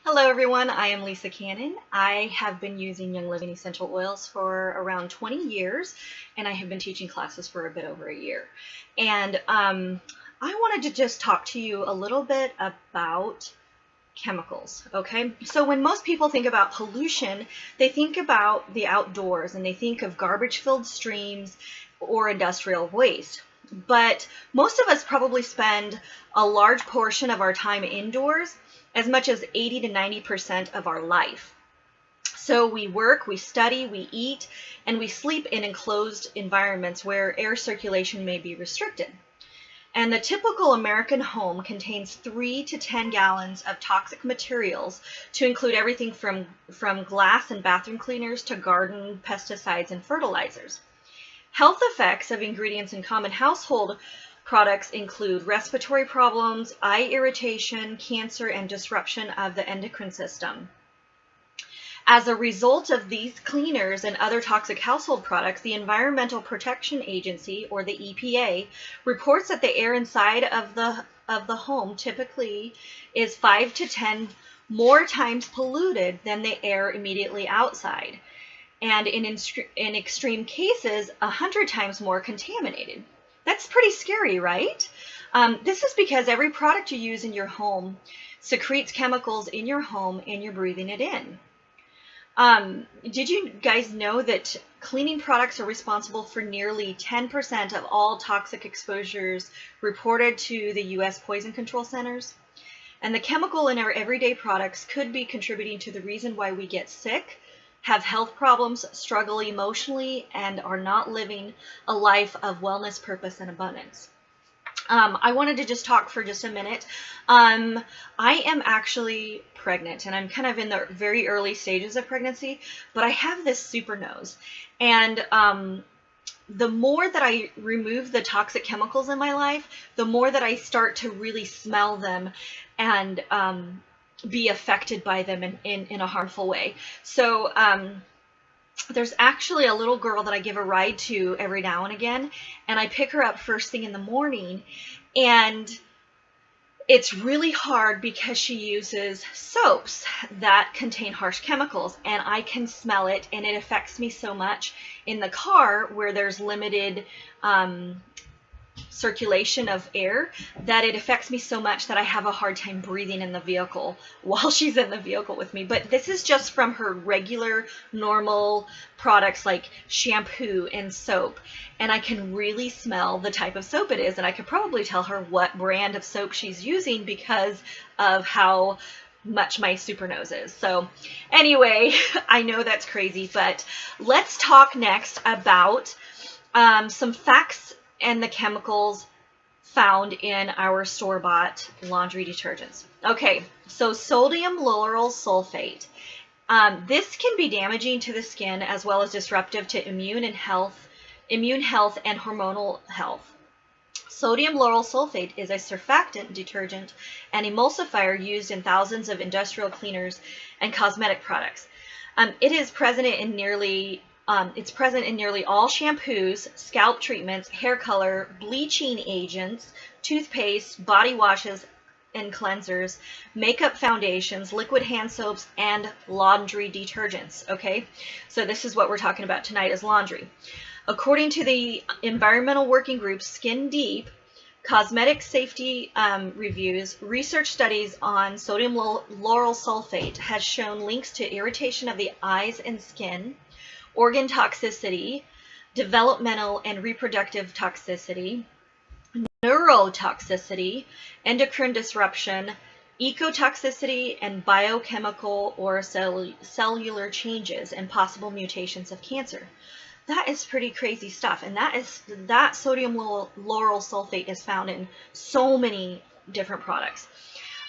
Hello everyone, I am Lisa Cannon. I have been using Young Living essential oils for around 20 years, and I have been teaching classes for a bit over a year. And I wanted to just talk to you a little bit about chemicals, okay? So when most people think about pollution, they think about the outdoors and they think of garbage-filled streams or industrial waste. But most of us probably spend a large portion of our time indoors, as much as 80 to 90% of our life. So we work, we study, we eat, and we sleep in enclosed environments where air circulation may be restricted. And the typical American home contains 3 to 10 gallons of toxic materials, to include everything from glass and bathroom cleaners to garden pesticides and fertilizers. Health effects of ingredients in common household products include respiratory problems, eye irritation, cancer, and disruption of the endocrine system. As a result of these cleaners and other toxic household products, the Environmental Protection Agency, or the EPA, reports that the air inside of the home typically is 5 to 10 more times polluted than the air immediately outside, and in extreme cases, 100 times more contaminated. That's pretty scary, right? This is because every product you use in your home secretes chemicals in your home and you're breathing it in. Did you guys know that cleaning products are responsible for nearly 10% of all toxic exposures reported to the U.S. Poison Control Centers? And the chemical in our everyday products could be contributing to the reason why we get sick, have health problems, struggle emotionally, and are not living a life of wellness, purpose, and abundance. I wanted to just talk for just a minute. I am actually pregnant, and I'm kind of in the very early stages of pregnancy, but I have this super nose. And the more that I remove the toxic chemicals in my life, the more that I start to really smell them and be affected by them in a harmful way. So there's actually a little girl that I give a ride to every now and again, and I pick her up first thing in the morning, and it's really hard because she uses soaps that contain harsh chemicals, and I can smell it, and it affects me so much in the car where there's limited circulation of air, that it affects me so much that I have a hard time breathing in the vehicle while she's in the vehicle with me. But this is just from her regular, normal products like shampoo and soap. And I can really smell the type of soap it is. And I could probably tell her what brand of soap she's using because of how much my super nose is. So anyway, I know that's crazy, but let's talk next about some facts and the chemicals found in our store-bought laundry detergents. Okay, so sodium lauryl sulfate. This can be damaging to the skin as well as disruptive to immune health and hormonal health. Sodium lauryl sulfate is a surfactant, detergent, and emulsifier used in thousands of industrial cleaners and cosmetic products. It is present in nearly all shampoos, scalp treatments, hair color, bleaching agents, toothpaste, body washes and cleansers, makeup foundations, liquid hand soaps, and laundry detergents. Okay, so this is what we're talking about tonight, is laundry. According to the environmental working group Skin Deep, cosmetic safety reviews, research studies on sodium lauryl sulfate has shown links to irritation of the eyes and skin, organ toxicity, developmental and reproductive toxicity, neurotoxicity, endocrine disruption, ecotoxicity, and biochemical or cellular changes and possible mutations of cancer. That is pretty crazy stuff, and that sodium lauryl sulfate is found in so many different products.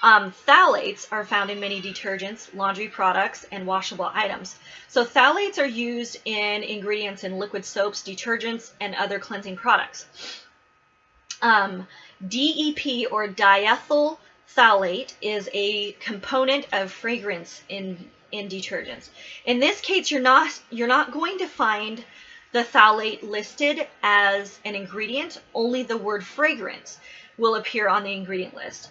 Phthalates are found in many detergents, laundry products, and washable items. So phthalates are used in ingredients in liquid soaps, detergents, and other cleansing products. DEP, or diethyl phthalate, is a component of fragrance in detergents. In this case, you're not going to find the phthalate listed as an ingredient, only the word fragrance. will appear on the ingredient list.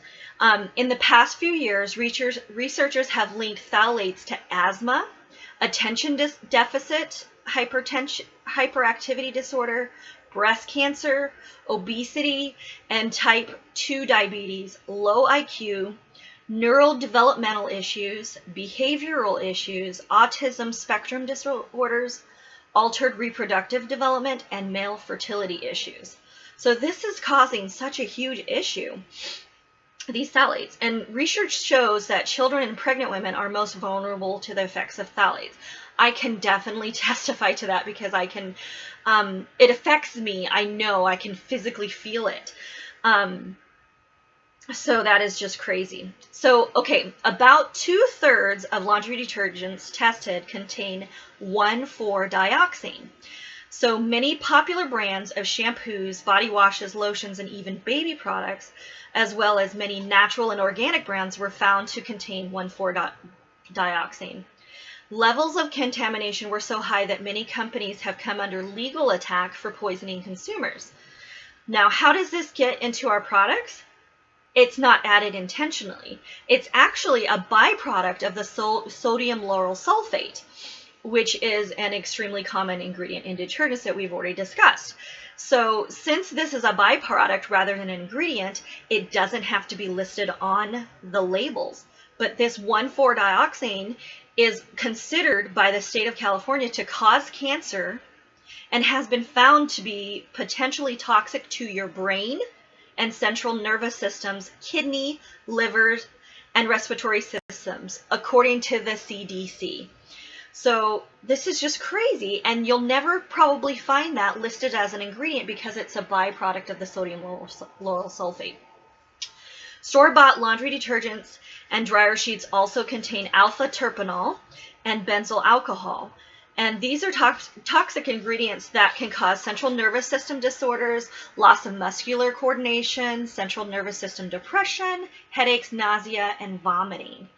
In the past few years, researchers have linked phthalates to asthma, attention deficit, hyperactivity disorder, breast cancer, obesity, and type 2 diabetes, low IQ, neural developmental issues, behavioral issues, autism spectrum disorders, altered reproductive development, and male fertility issues. So this is causing such a huge issue, these phthalates. And research shows that children and pregnant women are most vulnerable to the effects of phthalates. I can definitely testify to that because it affects me. I know I can physically feel it. So that is just crazy. So, okay, about 2/3 of laundry detergents tested contain 1,4-dioxane. So many popular brands of shampoos, body washes, lotions, and even baby products, as well as many natural and organic brands, were found to contain 1,4-dioxane. Levels of contamination were so high that many companies have come under legal attack for poisoning consumers. Now, how does this get into our products? It's not added intentionally. It's actually a byproduct of the sodium lauryl sulfate, which is an extremely common ingredient in detergents that we've already discussed. So since this is a byproduct rather than an ingredient, it doesn't have to be listed on the labels. But this 1,4-dioxane is considered by the state of California to cause cancer and has been found to be potentially toxic to your brain and central nervous systems, kidney, livers, and respiratory systems, according to the CDC. So this is just crazy, and you'll never probably find that listed as an ingredient because it's a byproduct of the sodium lauryl sulfate. Store-bought laundry detergents and dryer sheets also contain alpha terpenol and benzyl alcohol. And these are toxic ingredients that can cause central nervous system disorders, loss of muscular coordination, central nervous system depression, headaches, nausea, and vomiting.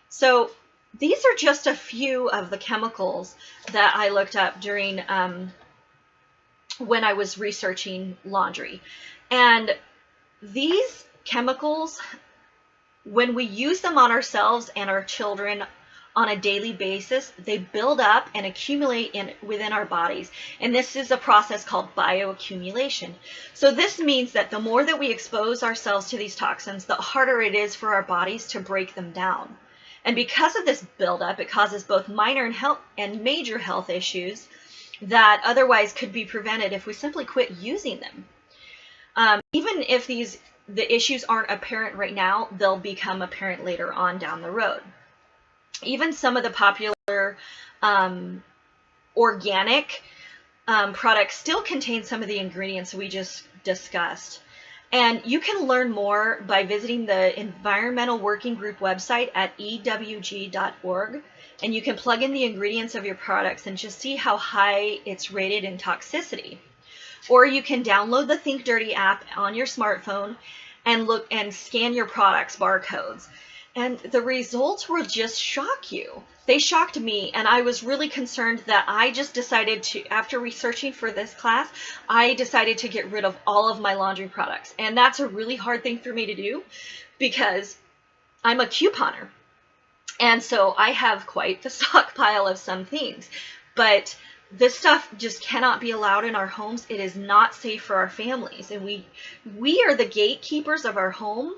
So these are just a few of the chemicals that I looked up during when I was researching laundry. And these chemicals, when we use them on ourselves and our children on a daily basis, they build up and accumulate within our bodies. And this is a process called bioaccumulation. So this means that the more that we expose ourselves to these toxins, the harder it is for our bodies to break them down. And because of this buildup, it causes both minor and major health issues that otherwise could be prevented if we simply quit using them. Even if the issues aren't apparent right now, they'll become apparent later on down the road. Even some of the popular organic products still contain some of the ingredients we just discussed. And you can learn more by visiting the Environmental Working Group website at ewg.org. And you can plug in the ingredients of your products and just see how high it's rated in toxicity. Or you can download the Think Dirty app on your smartphone and look and scan your products' barcodes. And the results will just shock you. They shocked me, and I was really concerned that I just decided to, after researching for this class, I decided to get rid of all of my laundry products. And that's a really hard thing for me to do because I'm a couponer. And so I have quite the stockpile of some things. But this stuff just cannot be allowed in our homes. It is not safe for our families. And we are the gatekeepers of our home.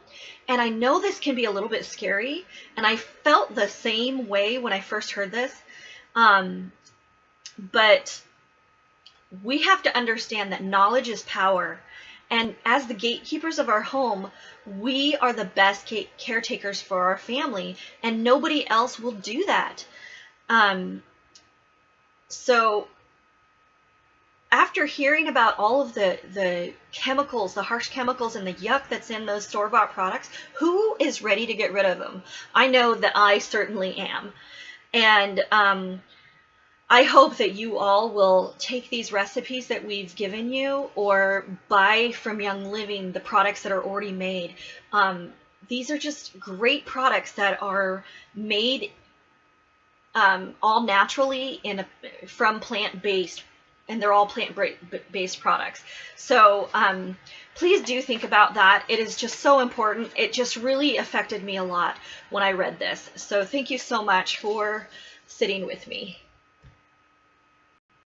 And I know this can be a little bit scary. And I felt the same way when I first heard this. But we have to understand that knowledge is power. And as the gatekeepers of our home, we are the best caretakers for our family. And nobody else will do that. So after hearing about all of the chemicals, the harsh chemicals and the yuck that's in those store-bought products, who is ready to get rid of them? I know that I certainly am. And I hope that you all will take these recipes that we've given you or buy from Young Living the products that are already made. These are just great products that are made all naturally from plant-based and they're all plant-based products. So please do think about that. It is just so important. It just really affected me a lot when I read this. So thank you so much for sitting with me.